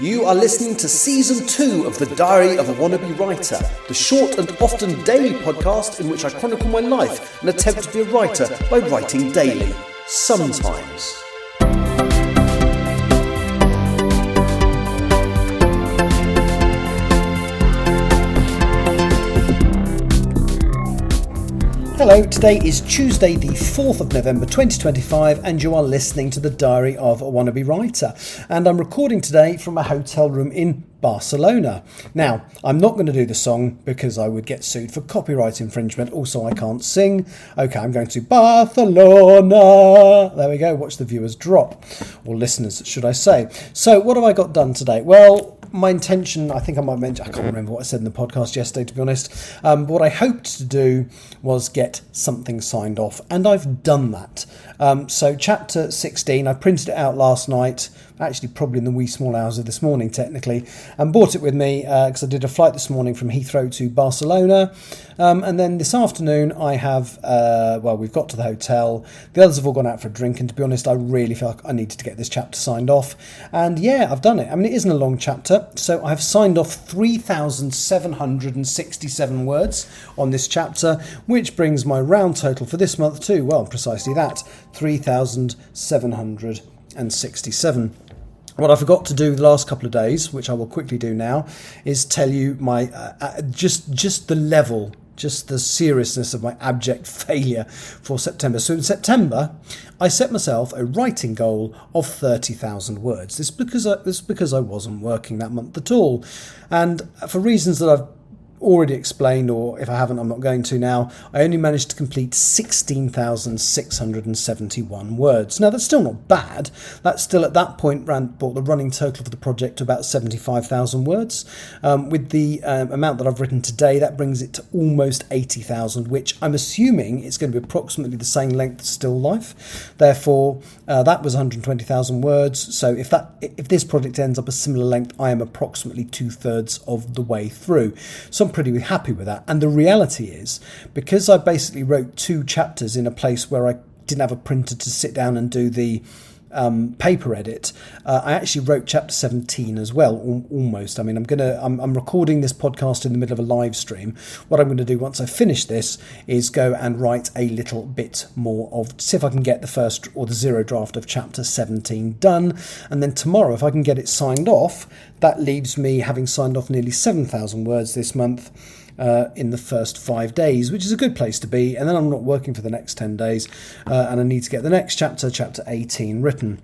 You are listening to Season 2 of The Diary of a Wannabe Writer, the short and often daily podcast in which I chronicle my life and attempt to be a writer by writing daily. Sometimes. Hello, today is Tuesday the 4th of November 2025 and you are listening to The Diary of a Wannabe Writer, and I'm recording today from a hotel room in Barcelona. Now, I'm not going to do the song because I would get sued for copyright infringement. Also, I can't sing. Okay, I'm going to Barcelona. There we go. Watch the viewers drop. Or listeners, should I say. So, what have I got done today? Well, my intention, I think I might mention, I can't remember what I said in the podcast yesterday, to be honest. But what I hoped to do was get something signed off, and I've done that. So chapter 16, I printed it out last night, actually probably in the wee small hours of this morning technically, and brought it with me because I did a flight this morning from Heathrow to Barcelona. And then this afternoon I have, we've got to the hotel. The others have all gone out for a drink, and to be honest, I really feel like I needed to get this chapter signed off. And yeah, I've done it. I mean, it isn't a long chapter, so I've signed off 3,767 words on this chapter, which brings my round total for this month to, well, precisely that, 3,767. What I forgot to do the last couple of days, which I will quickly do now, is tell you my just the level, just the seriousness of my abject failure for September. So in September, I set myself a writing goal of 30,000 words. This is because I wasn't working that month at all, and for reasons that I've already explained, or if I haven't, I'm not going to now, I only managed to complete 16,671 words. Now, that's still not bad. That's still, at that point, brought the running total for the project to about 75,000 words. With the amount that I've written today, that brings it to almost 80,000, which I'm assuming it's going to be approximately the same length as still life. Therefore, that was 120,000 words. So if this project ends up a similar length, I am approximately 2/3 of the way through. So I'm pretty happy with that. And the reality is, because I basically wrote 2 chapters in a place where I didn't have a printer to sit down and do the paper edit, I actually wrote chapter 17 as well, almost. I mean, I'm recording this podcast in the middle of a live stream. What I'm going to do once I finish this is go and write a little bit more see if I can get the first or the zero draft of chapter 17 done, and then tomorrow, if I can get it signed off, that leaves me having signed off nearly 7,000 words this month in the first 5 days, which is a good place to be. And then I'm not working for the next 10 days, and I need to get the next chapter 18, written.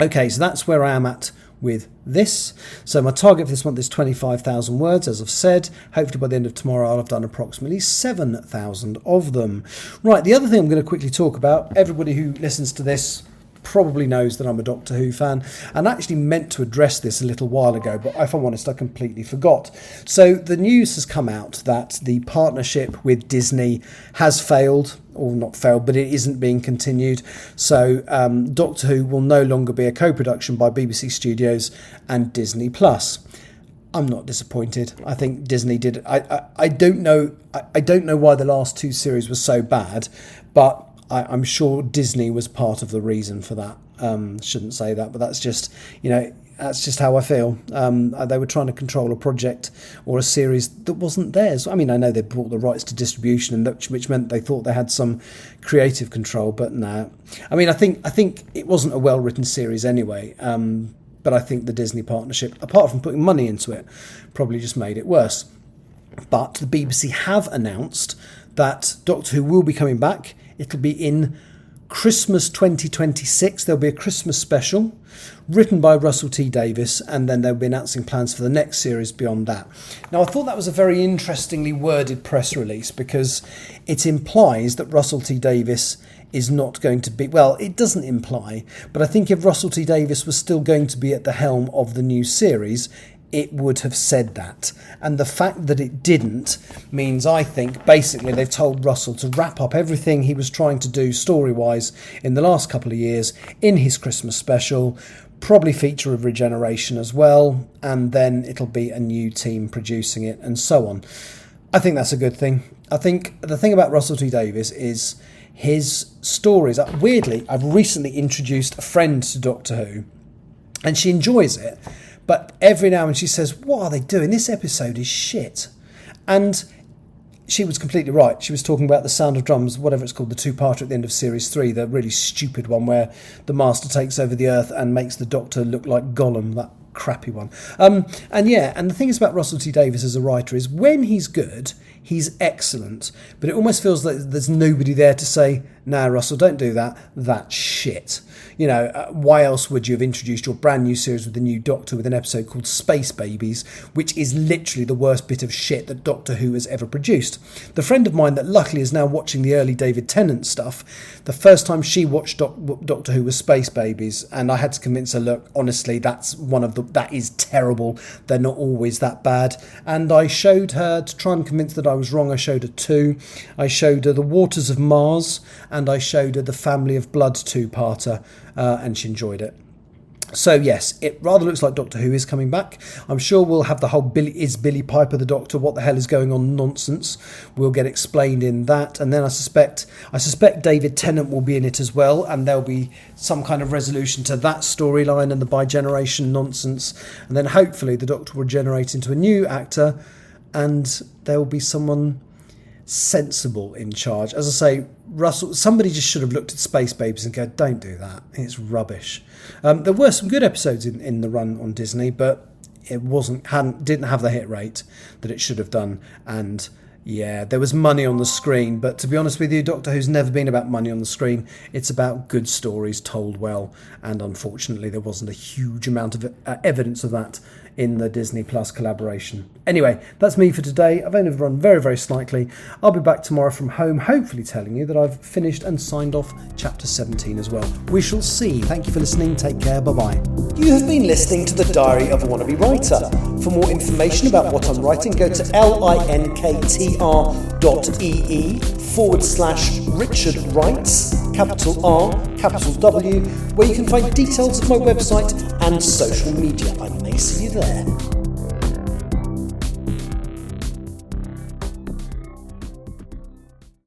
Okay, so that's where I am at with this. So my target for this month is 25,000 words, as I've said. Hopefully by the end of tomorrow I'll have done approximately 7,000 of them. Right, the other thing I'm going to quickly talk about, everybody who listens to this probably knows that I'm a Doctor Who fan, and I actually meant to address this a little while ago, but if I'm honest, I completely forgot. So the news has come out that the partnership with Disney has failed, or not failed, but it isn't being continued. So Doctor Who will no longer be a co-production by BBC Studios and Disney Plus. I'm not disappointed. I think Disney did it. I don't know why the last 2 series were so bad, but I'm sure Disney was part of the reason for that. Shouldn't say that, but that's just, that's just how I feel. They were trying to control a project or a series that wasn't theirs. I mean, I know they bought the rights to distribution, and which meant they thought they had some creative control, but no. I mean, I think it wasn't a well-written series anyway. But I think the Disney partnership, apart from putting money into it, probably just made it worse. But the BBC have announced that Doctor Who will be coming back. It'll be in Christmas 2026. There'll be a Christmas special written by Russell T Davies, and then they'll be announcing plans for the next series beyond that. Now, I thought that was a very interestingly worded press release, because it implies that Russell T Davies is not going to be, well, it doesn't imply, but I think if Russell T Davies was still going to be at the helm of the new series, it would have said that. And the fact that it didn't means, I think, basically they've told Russell to wrap up everything he was trying to do story-wise in the last couple of years in his Christmas special, probably feature of Regeneration as well, and then it'll be a new team producing it, and so on. I think that's a good thing. I think the thing about Russell T Davies is his stories. Weirdly, I've recently introduced a friend to Doctor Who, and she enjoys it. But every now and then she says, what are they doing? This episode is shit. And she was completely right. She was talking about The Sound of Drums, whatever it's called, the two-parter at the end of Series 3, the really stupid one where the Master takes over the Earth and makes the Doctor look like Gollum, that crappy one. And the thing is about Russell T Davies as a writer is when he's good, he's excellent. But it almost feels like there's nobody there to say, nah, Russell, don't do that. That's shit. Why else would you have introduced your brand new series with the new Doctor with an episode called Space Babies, which is literally the worst bit of shit that Doctor Who has ever produced? The friend of mine that luckily is now watching the early David Tennant stuff, the first time she watched Doctor Who was Space Babies, and I had to convince her, look, honestly, that is terrible. They're not always that bad. And I showed her, to try and convince that I was wrong, I showed her 2. I showed her The Waters of Mars, and I showed her the Family of Blood 2-parter, and she enjoyed it. So yes, it rather looks like Doctor Who is coming back. I'm sure we'll have the whole is Billy Piper the Doctor, what the hell is going on nonsense will get explained in that, and then I suspect David Tennant will be in it as well, and there'll be some kind of resolution to that storyline and the bi-generation nonsense, and then hopefully the Doctor will regenerate into a new actor and there will be someone sensible in charge. As I say, Russell, somebody just should have looked at Space Babies and go, don't do that, it's rubbish. There were some good episodes in the run on Disney, but it didn't have the hit rate that it should have done. And yeah, there was money on the screen, but to be honest with you, Doctor Who's never been about money on the screen. It's about good stories told well, and unfortunately there wasn't a huge amount of evidence of that in the Disney Plus collaboration. Anyway, that's me for today. I've only run very, very slightly. I'll be back tomorrow from home, hopefully telling you that I've finished and signed off Chapter 17 as well. We shall see. Thank you for listening. Take care. Bye-bye. You have been listening to The Diary of a Wannabe Writer. For more information about what I'm writing, go to linktr.ee/Richard Writes, capital R, capital W, where you can find details of my website and social media. I may see you there.